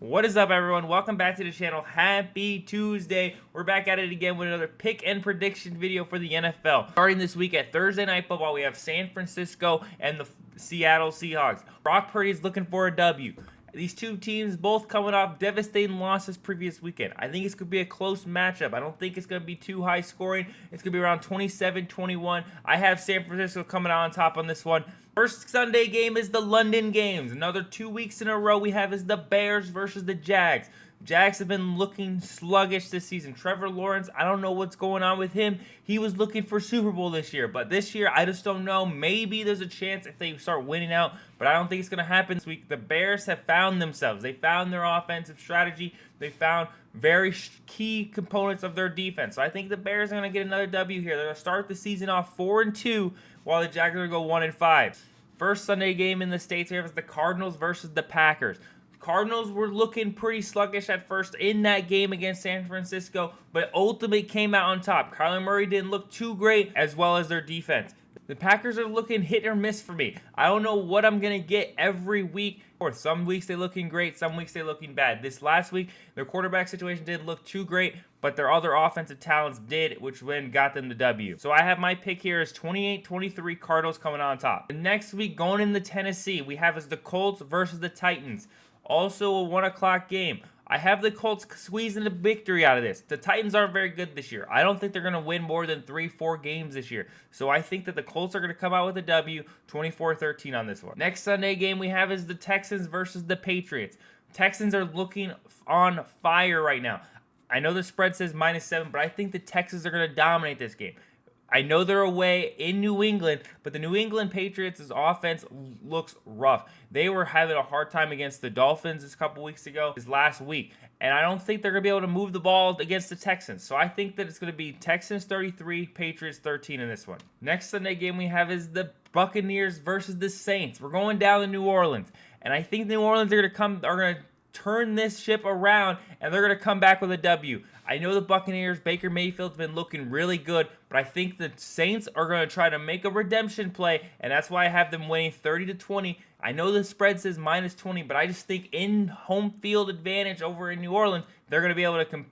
What is up, everyone? Welcome back to the channel. Happy Tuesday. We're back at it again with another pick and prediction video for the NFL. Starting this week at Thursday Night Football, we have San Francisco and the Seattle Seahawks. Brock Purdy is looking for a W. These two teams both coming off devastating losses previous weekend. I think it's going to be a close matchup. I don't think it's going to be too high scoring. It's going to be around 27-21. I have San Francisco coming out on top on this one. First Sunday game is the London games. Another 2 weeks in a row we have is the Bears versus the Jags. Jags have been looking sluggish this season. Trevor Lawrence, I don't know what's going on with him. He was looking for Super Bowl this year, but this year, I just don't know. Maybe there's a chance if they start winning out, but I don't think it's going to happen this week. The Bears have found themselves. They found their offensive strategy. They found very key components of their defense. So I think the Bears are going to get another W here. They're going to start the season off 4-2, while the Jags are going to go 1-5. First Sunday game in the States here is the Cardinals versus the Packers. Cardinals were looking pretty sluggish at first in that game against San Francisco, but ultimately came out on top. Kyler Murray didn't look too great, as well as their defense. The Packers are looking hit or miss for me. I don't know what I'm going to get every week. Or some weeks they're looking great, some weeks they're looking bad. This last week, their quarterback situation didn't look too great, but their other offensive talents did, which then got them the W. So I have my pick here as 28-23 Cardinals coming on top. The next week, going into Tennessee, we have is the Colts versus the Titans. Also a 1 o'clock game. I have the Colts squeezing a victory out of this. The Titans aren't very good this year. I don't think they're going to win more than 3-4 games this year. So I think that the Colts are going to come out with a W, 24-13 on this one. Next Sunday game we have is the Texans versus the Patriots. Texans are looking on fire right now. I know the spread says -7, but I think the Texans are going to dominate this game. I know they're away in New England, but the New England Patriots' offense looks rough. They were having a hard time against the Dolphins this couple weeks ago, this last week, and I don't think they're going to be able to move the ball against the Texans. So I think that it's going to be Texans 33, Patriots 13 in this one. Next Sunday game we have is the Buccaneers versus the Saints. We're going down to New Orleans, and I think New Orleans are going to turn this ship around, and they're going to come back with a W. I know the Buccaneers, Baker Mayfield's been looking really good, but I think the Saints are going to try to make a redemption play, and that's why I have them winning 30-20. I know the spread says -20, but I just think in home field advantage over in New Orleans, they're going to be able to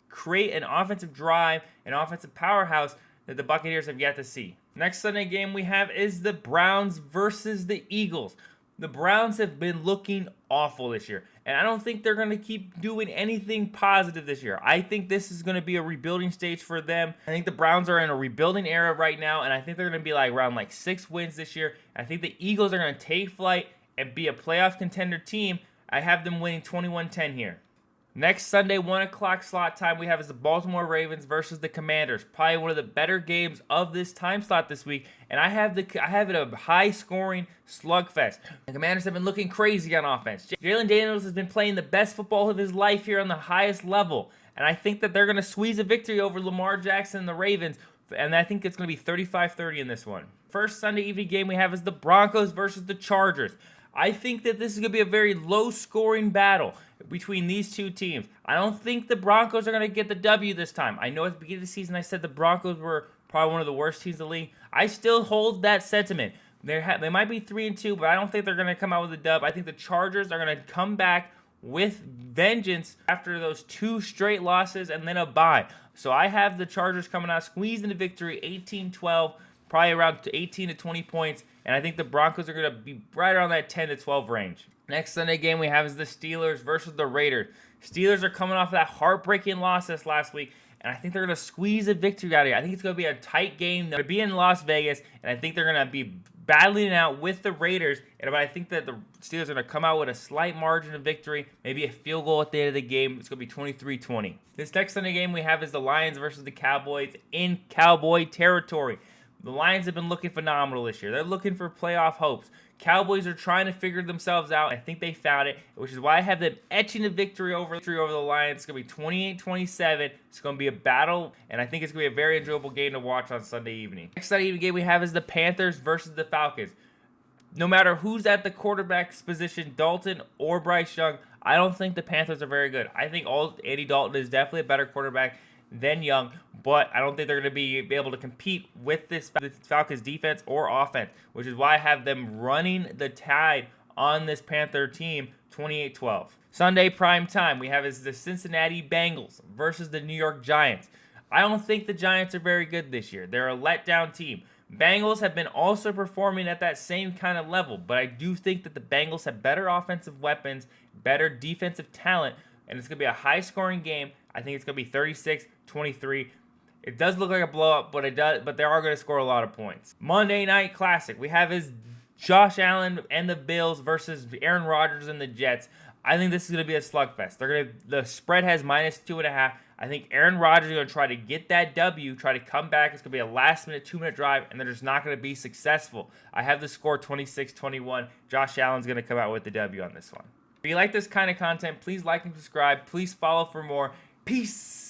create an offensive drive, an offensive powerhouse that the Buccaneers have yet to see. Next Sunday game we have is the Browns versus the Eagles. The Browns have been looking awful this year, and I don't think they're going to keep doing anything positive this year. I think this is going to be a rebuilding stage for them. I think the Browns are in a rebuilding era right now, and I think they're going to be around 6 wins this year. I think the Eagles are going to take flight and be a playoff contender team. I have them winning 21-10 here. Next Sunday, 1 o'clock slot time we have is the Baltimore Ravens versus the Commanders. Probably one of the better games of this time slot this week, and I have it a high-scoring slugfest. The Commanders have been looking crazy on offense. Jayden Daniels has been playing the best football of his life here on the highest level, and I think that they're going to squeeze a victory over Lamar Jackson and the Ravens, and I think it's going to be 35-30 in this one. First Sunday evening game we have is the Broncos versus the Chargers. I think that this is going to be a very low-scoring battle between these two teams. I don't think the Broncos are going to get the W this time. I know at the beginning of the season I said the Broncos were probably one of the worst teams in the league. I still hold that sentiment. They might be 3-2, but I don't think they're going to come out with a dub. I think the Chargers are going to come back with vengeance after those 2 straight losses and then a bye. So I have the Chargers coming out, squeezing the victory, 18-12, probably around 18 to 20 points, and I think the Broncos are going to be right around that 10 to 12 range. Next Sunday game we have is the Steelers versus the Raiders. Steelers are coming off that heartbreaking loss this last week, and I think they're going to squeeze a victory out of here. I think it's going to be a tight game. They're going to be in Las Vegas, and I think they're going to be battling it out with the Raiders, but I think that the Steelers are going to come out with a slight margin of victory, maybe a field goal at the end of the game. It's going to be 23-20. This next Sunday game we have is the Lions versus the Cowboys in Cowboy territory. The Lions have been looking phenomenal this year. They're looking for playoff hopes. Cowboys are trying to figure themselves out. I think they found it, which is why I have them etching a victory over the Lions. It's going to be 28-27. It's going to be a battle, and I think it's going to be a very enjoyable game to watch on Sunday evening. Next Sunday evening game we have is the Panthers versus the Falcons. No matter who's at the quarterback's position, Dalton or Bryce Young, I don't think the Panthers are very good. I think Andy Dalton is definitely a better quarterback than Young, but I don't think they're going to be able to compete with this Falcons defense or offense, which is why I have them running the tide on this Panther team 28-12. Sunday prime time, we have is the Cincinnati Bengals versus the New York Giants. I don't think the Giants are very good this year. They're a letdown team. Bengals have been also performing at that same kind of level, but I do think that the Bengals have better offensive weapons, better defensive talent, and it's going to be a high-scoring game. I think it's going to be 36-23. It does look like a blowout, but they are going to score a lot of points. Monday Night Classic. We have is Josh Allen and the Bills versus Aaron Rodgers and the Jets. I think this is going to be a slugfest. The spread has -2.5. I think Aaron Rodgers is going to try to get that W, try to come back. It's going to be a last-minute, 2-minute drive, and they're just not going to be successful. I have the score 26-21. Josh Allen's going to come out with the W on this one. If you like this kind of content, please like and subscribe. Please follow for more. Peace.